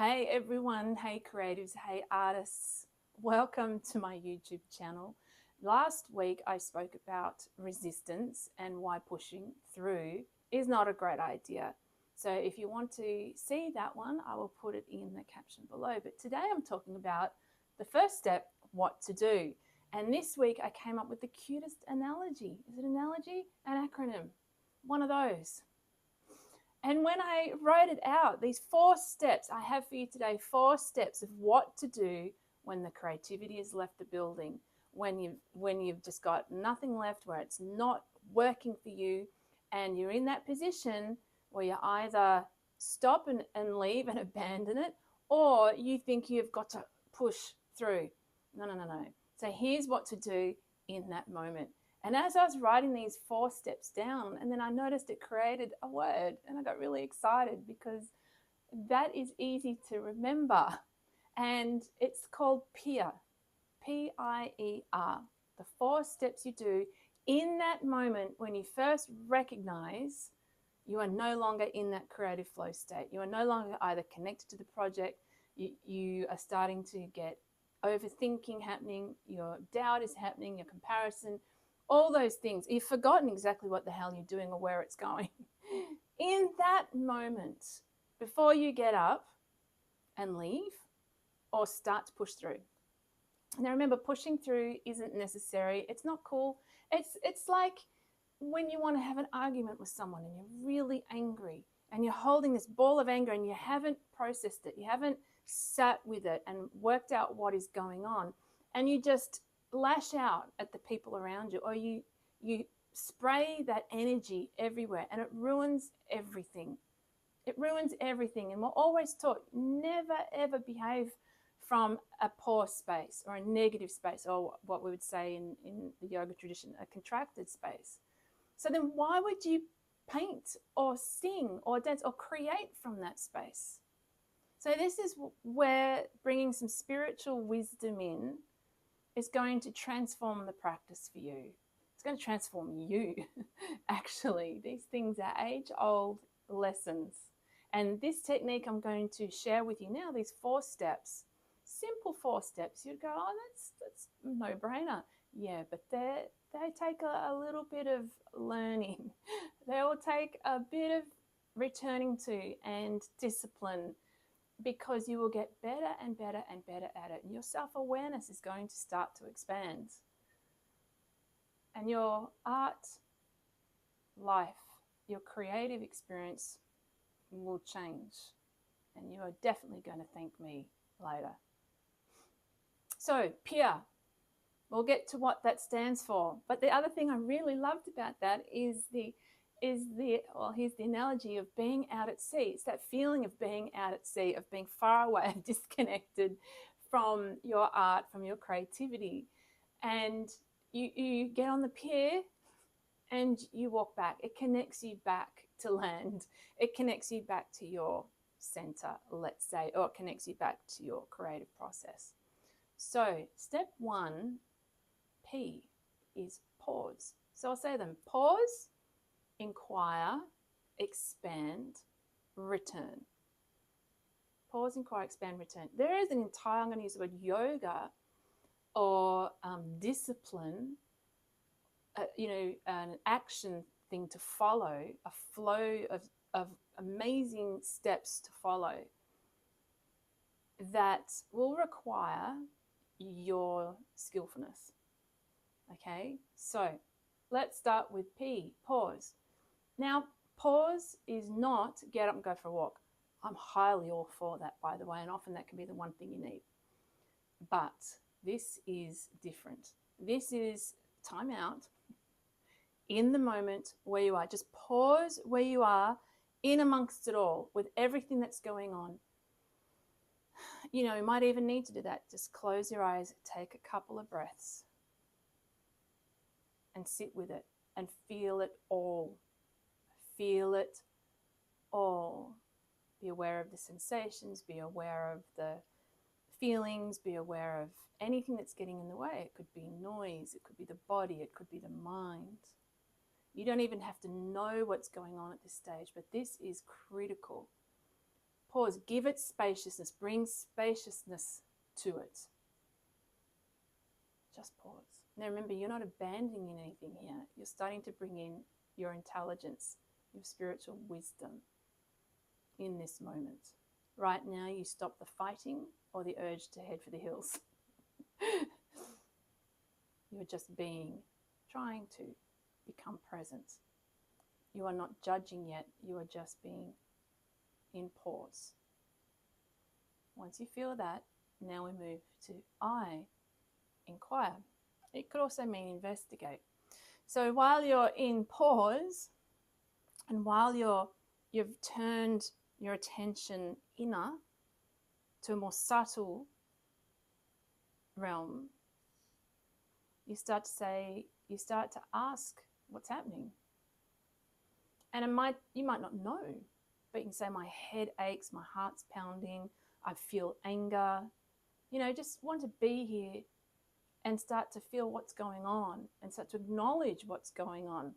Hey everyone, hey creatives, hey artists. Welcome to my YouTube channel. Last week I spoke about resistance and why pushing through is not a great idea. So if you want to see that one, I will put it in the caption below. But today I'm talking about the first step, what to do. And this week I came up with the cutest analogy. Is it an analogy? An acronym. One of those. And when I wrote it out, these 4 steps I have for you today, 4 steps of what to do when the creativity has left the building, when you've just got nothing left, where it's not working for you, and you're in that position where you either stop and leave and abandon it, or you think you've got to push through. No. So here's what to do in that moment. And as I was writing these 4 steps down, and then I noticed it created a word, and I got really excited because that is easy to remember. And it's called PIER, P-I-E-R. The 4 steps you do in that moment when you first recognize you are no longer in that creative flow state. You are no longer either connected to the project, you are starting to get overthinking happening, your doubt is happening, your comparison, all those things. You've forgotten exactly what the hell you're doing or where it's going. In that moment, before you get up and leave or start to push through. Now remember, pushing through isn't necessary. It's not cool. It's like when you want to have an argument with someone and you're really angry and you're holding this ball of anger and you haven't processed it. You haven't sat with it and worked out what is going on. And you just lash out at the people around you, or you spray that energy everywhere, and it ruins everything. It ruins everything. And we're always taught never ever behave from a poor space or a negative space, or what we would say in the yoga tradition, a contracted space. So then why would you paint or sing or dance or create from that space? So this is where bringing some spiritual wisdom in is going to transform the practice for you. It's going to transform you, actually. These things are age-old lessons. And this technique I'm going to share with you now, these 4 steps, simple 4 steps, you'd go, oh, that's no-brainer. Yeah, but they take a little bit of learning. They will take a bit of returning to and discipline, because you will get better and better and better at it. And your self-awareness is going to start to expand. And your art life, your creative experience will change. And you are definitely going to thank me later. So, PIER. We'll get to what that stands for. But the other thing I really loved about that is here's the analogy of being out at sea. It's that feeling of being out at sea, of being far away, disconnected from your art, from your creativity. And you get on the pier and you walk back. It connects you back to land. It connects you back to your center, let's say, or it connects you back to your creative process. So step 1, P, is pause. So I'll say them: pause, inquire, expand, return. Pause, inquire, expand, return. There is an entire, I'm going to use the word yoga or discipline, an action thing to follow, a flow of amazing steps to follow that will require your skillfulness. Okay, so let's start with P, pause. Now, pause is not get up and go for a walk. I'm highly all for that, by the way, and often that can be the one thing you need. But this is different. This is time out, in the moment where you are. Just pause where you are, in amongst it all, with everything that's going on. You might even need to do that. Just close your eyes, take a couple of breaths, and sit with it and feel it all. Feel it all. Be aware of the sensations, be aware of the feelings, be aware of anything that's getting in the way. It could be noise, it could be the body, it could be the mind. You don't even have to know what's going on at this stage, but this is critical. Pause. Give it spaciousness. Bring spaciousness to it. Just pause. Now remember, you're not abandoning anything here. You're starting to bring in your intelligence, your spiritual wisdom in this moment. Right now, you stop the fighting or the urge to head for the hills. You're just being, trying to become present. You are not judging yet. You are just being in pause. Once you feel that, now we move to I, inquire. It could also mean investigate. So while you're in pause and while you've turned your attention inner to a more subtle realm, you start to ask what's happening. And you might not know, but you can say, my head aches, my heart's pounding, I feel anger. Just want to be here and start to feel what's going on and start to acknowledge what's going on.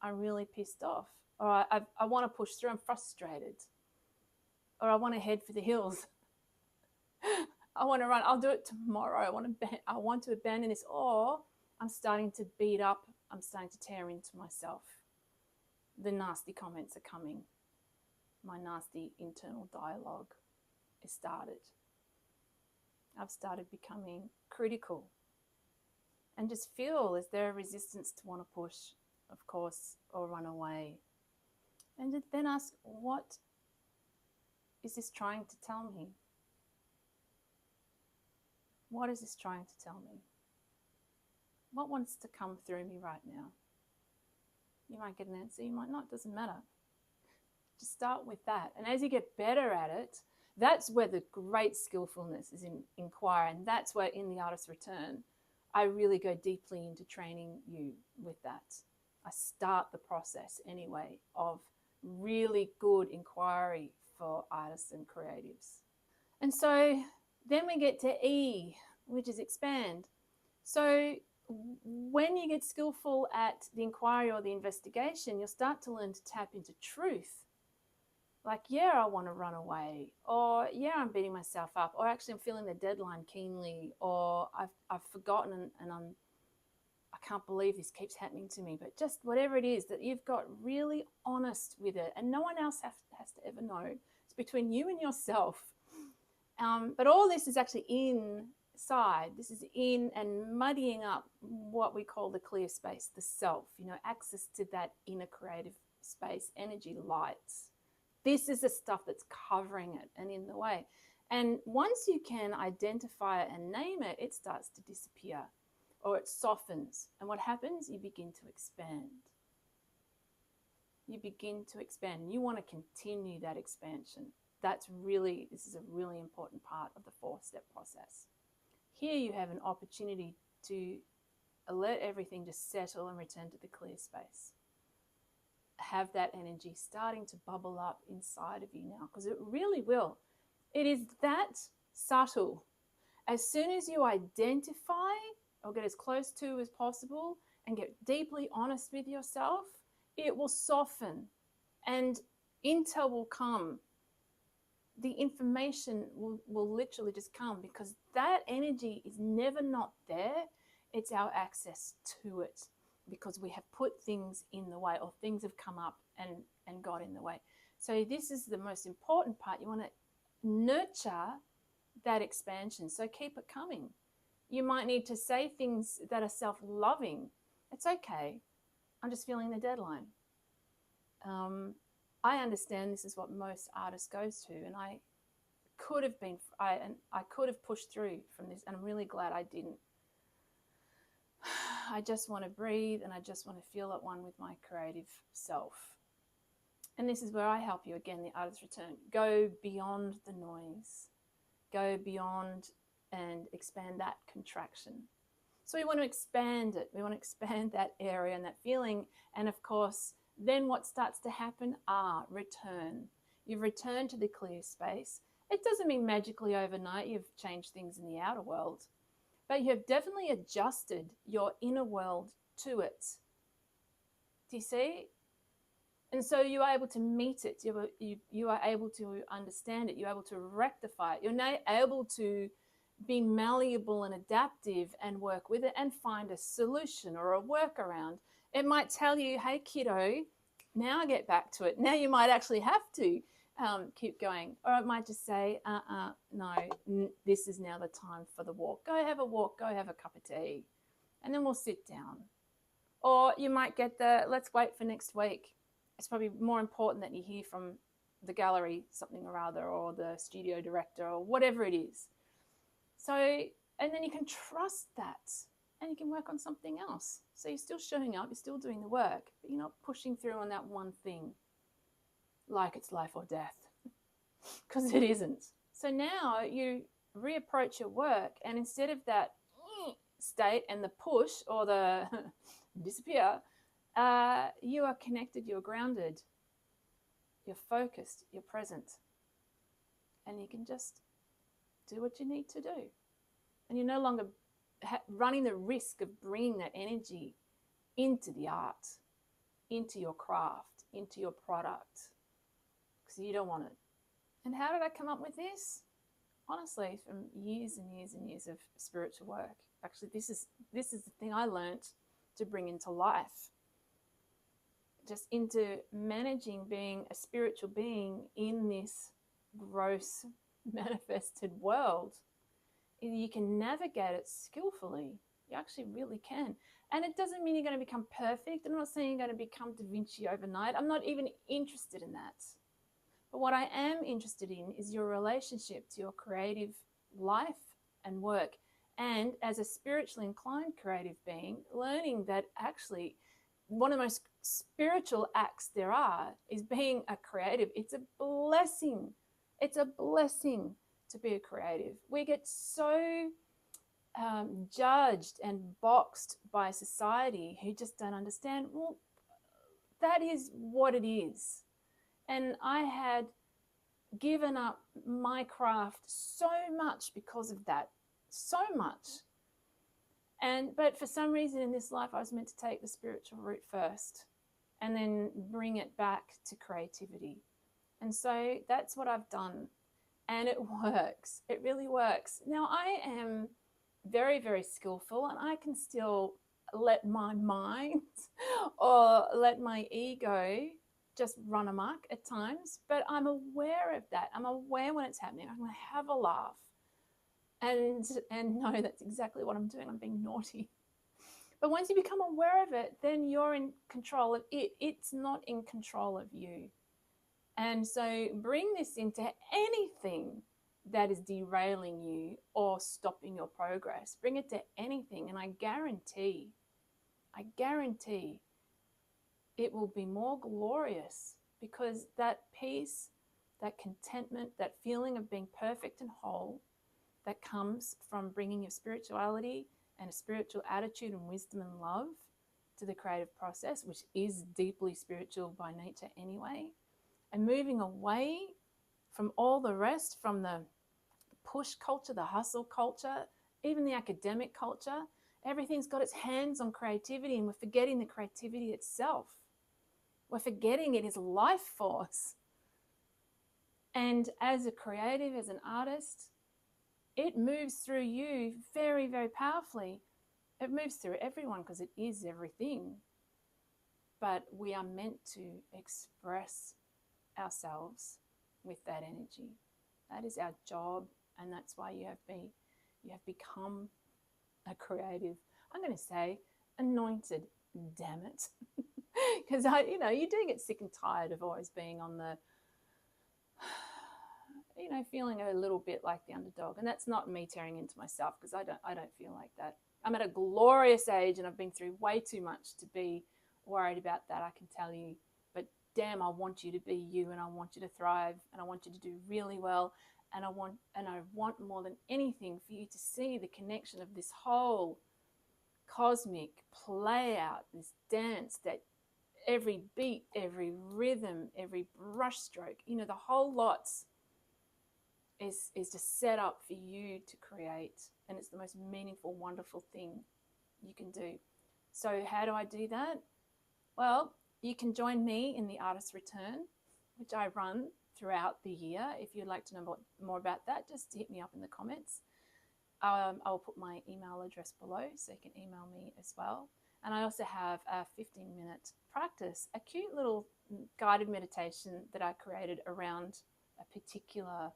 I'm really pissed off, or I want to push through, I'm frustrated, or I want to head for the hills. I want to run, I'll do it tomorrow. I want to abandon this, or I'm starting to beat up, I'm starting to tear into myself. The nasty comments are coming. My nasty internal dialogue is started. I've started becoming critical. And just feel, is there a resistance to want to push, of course, or run away? And then ask, what is this trying to tell me? What is this trying to tell me? What wants to come through me right now? You might get an answer, you might not, doesn't matter. Just start with that. And as you get better at it, that's where the great skillfulness is in Inquire. And that's where in the Artist's Return, I really go deeply into training you with that. I start the process anyway of really good inquiry for artists and creatives. And so then we get to E, which is expand. So when you get skillful at the inquiry or the investigation, you'll start to learn to tap into truth. Like, yeah, I want to run away, or yeah, I'm beating myself up, or actually I'm feeling the deadline keenly, or I've forgotten and I can't believe this keeps happening to me. But just whatever it is, that you've got really honest with it, and no one else has to ever know. It's between you and yourself. But all this is actually inside. This is in and muddying up what we call the clear space, the self, access to that inner creative space, energy, lights. This is the stuff that's covering it and in the way. And once you can identify it and name it, it starts to disappear or it softens. And what happens? You begin to expand. You begin to expand. You want to continue that expansion. This is a really important part of the 4-step process. Here you have an opportunity to let everything just settle and return to the clear space. Have that energy starting to bubble up inside of you now, because it really will. It is that subtle. As soon as you identify or get as close to as possible and get deeply honest with yourself, it will soften and intel will come. The information will literally just come, because that energy is never not there. It's our access to it, because we have put things in the way, or things have come up and got in the way. So this is the most important part. You want to nurture that expansion. So keep it coming. You might need to say things that are self-loving. It's okay. I'm just feeling the deadline. I understand this is what most artists goes to, and I could have pushed through from this, and I'm really glad I didn't. I just want to breathe, and I just want to feel at one with my creative self. And this is where I help you again, the Artist's Return. Go beyond the noise. Go beyond and expand that contraction. So we want to expand it. We want to expand that area and that feeling. And of course, then what starts to happen? Return. You've returned to the clear space. It doesn't mean magically overnight you've changed things in the outer world, but you have definitely adjusted your inner world to it. Do you see? And so you are able to meet it. You are able to understand it. You're able to rectify it. You're now able to be malleable and adaptive and work with it and find a solution or a workaround. It might tell you, hey, kiddo, now get back to it. Now you might actually have to keep going. Or it might just say, no, this is now the time for the walk. Go have a walk, go have a cup of tea, and then we'll sit down. Or you might get the, let's wait for next week. It's probably more important that you hear from the gallery something or other, or the studio director, or whatever it is. So, and then you can trust that, and you can work on something else. So you're still showing up, you're still doing the work, but you're not pushing through on that one thing like it's life or death, because it isn't. So now you reapproach your work, and instead of that state and the push or the disappear, you are connected, you're grounded, you're focused, you're present, and you can just do what you need to do. And you're no longer running the risk of bringing that energy into the art, into your craft, into your product, because you don't want it. And how did I come up with this? Honestly, from years and years and years of spiritual work. Actually, this is the thing I learned to bring into life, just into managing being a spiritual being in this gross manifested world. You can navigate it skillfully. You actually really can. And it doesn't mean you're going to become perfect. I'm not saying you're going to become Da Vinci overnight. I'm not even interested in that. But what I am interested in is your relationship to your creative life and work. And as a spiritually inclined creative being, learning that actually one of the most spiritual acts there are is being a creative. It's a blessing. It's a blessing to be a creative. We get so judged and boxed by society who just don't understand, well, that is what it is. And I had given up my craft so much because of that, so much. But for some reason in this life, I was meant to take the spiritual route first and then bring it back to creativity. And so that's what I've done. And it works. It really works. Now, I am very, very skillful, and I can still let my mind or let my ego just run amok at times, but I'm aware of that. I'm aware when it's happening. I'm going to have a laugh and know that's exactly what I'm doing. I'm being naughty. But once you become aware of it, then you're in control of it. It's not in control of you. And so bring this into anything that is derailing you or stopping your progress. Bring it to anything, and I guarantee it will be more glorious, because that peace, that contentment, that feeling of being perfect and whole that comes from bringing your spirituality and a spiritual attitude and wisdom and love to the creative process, which is deeply spiritual by nature anyway, and moving away from all the rest, from the push culture, the hustle culture, even the academic culture. Everything's got its hands on creativity, and we're forgetting the creativity itself. We're forgetting it is life force. And as a creative, as an artist, it moves through you very, very powerfully. It moves through everyone because it is everything. But we are meant to express ourselves with that energy. That is our job, and that's why you have become a creative. I'm going to say anointed, damn it. Because you do get sick and tired of always being on the, feeling a little bit like the underdog. And that's not me tearing into myself, because I don't feel like that. I'm at a glorious age, and I've been through way too much to be worried about that, I can tell you. But damn, I want you to be you, and I want you to thrive, and I want you to do really well. And I want more than anything for you to see the connection of this whole cosmic play out, this dance, that every beat, every rhythm, every brush stroke, the whole lot is just set up for you to create. And it's the most meaningful, wonderful thing you can do. So how do I do that? Well, You can join me in the Artist Return, which I run throughout the year. If you'd like to know more about that, just hit me up in the comments. I'll put my email address below so you can email me as well. And I also have a 15-minute practice, a cute little guided meditation that I created around a particular,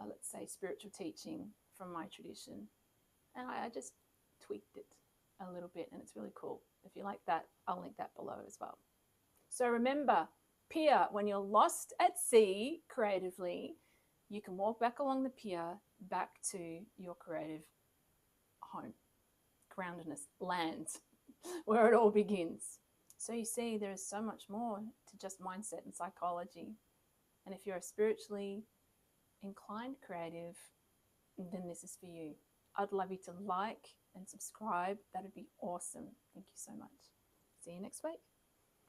let's say, spiritual teaching from my tradition. And I just tweaked it a little bit, and it's really cool. If you like that, I'll link that below as well. So remember, pier, when you're lost at sea creatively, you can walk back along the pier back to your creative home, groundedness, land, where it all begins. So you see, there is so much more to just mindset and psychology. And if you're a spiritually inclined creative, then this is for you. I'd love you to like and subscribe. That would be awesome. Thank you so much. See you next week.